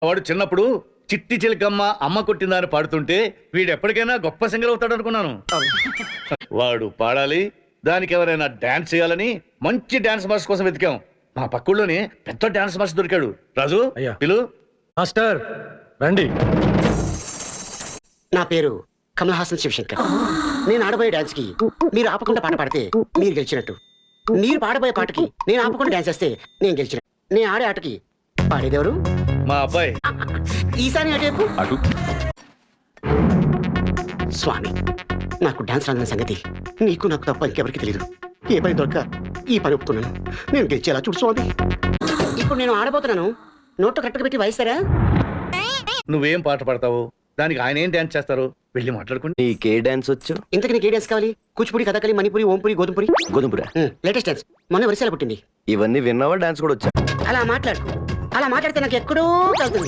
వాడు చిన్నప్పుడు చిట్టి చిలకమ్మ అమ్మ కొట్టిందని పాడుతుంటే వీడు ఎప్పటికైనా గొప్ప సింగర్ అవుతాడు అనుకున్నాను. వాడు పాడాలి, దానికి ఎవరైనా డాన్స్ చేయాలని మంచి డాన్స్ మాస్టర్ కోసం వెతికాం. మా పక్కల్లోనే పెద్ద డాన్స్ మాస్టర్ దొరికాడు. రాజు పిలు. మాస్టర్ రండి. నా పేరు కమల్ హాసన్ శివశంకర్. నేను ఆడబోయే డాన్స్ కి మీరు ఆపకుండా పాట పాడితే మీరు గెలిచినట్టు. మీరు పాడబోయే పాటకి నేను ఆపకుండా డాన్స్ చేస్తే నేను గెలిచినట్టు. నేను ఆడే ఆటకి పాడేదెవరు? మా అబ్బాయి. ఈసారి అటేపు అటు. స్వామి, నాకు డాన్స్ రాదన్న సంగతి నీకు నాకు తప్ప ఇంకెవరికి తెలియదు. ఏ పని దొరక ఈ పని ఒప్పుకున్నాను. నేను గెలిచేలా చూడు స్వామి. ఇప్పుడు నేను ఆడబోతున్నాను. నోట్లో కరెక్ట్గా పెట్టి వాయిస్తారా? నువ్వేం పాట పాడతావు, దానికి ఆయన ఏం డాన్స్ చేస్తారు, వెళ్ళి మాట్లాడుకుంటే. నీకే డాన్స్ వచ్చు? ఇంతకు నీకు ఏ డాన్స్ కావాలి? కూచిపూడి, కథకళి, మణిపురి, ఓంపురి, గోధుమపురి. గోధుమపురా? లేటెస్ట్ డాన్స్ మొన్న వరిసేలా పుట్టింది. ఇవన్నీ విన్నావా? డాన్స్ కూడా వచ్చా? అలా మాట్లాడితే నాకు ఎక్కడో తగ్గుతుంది.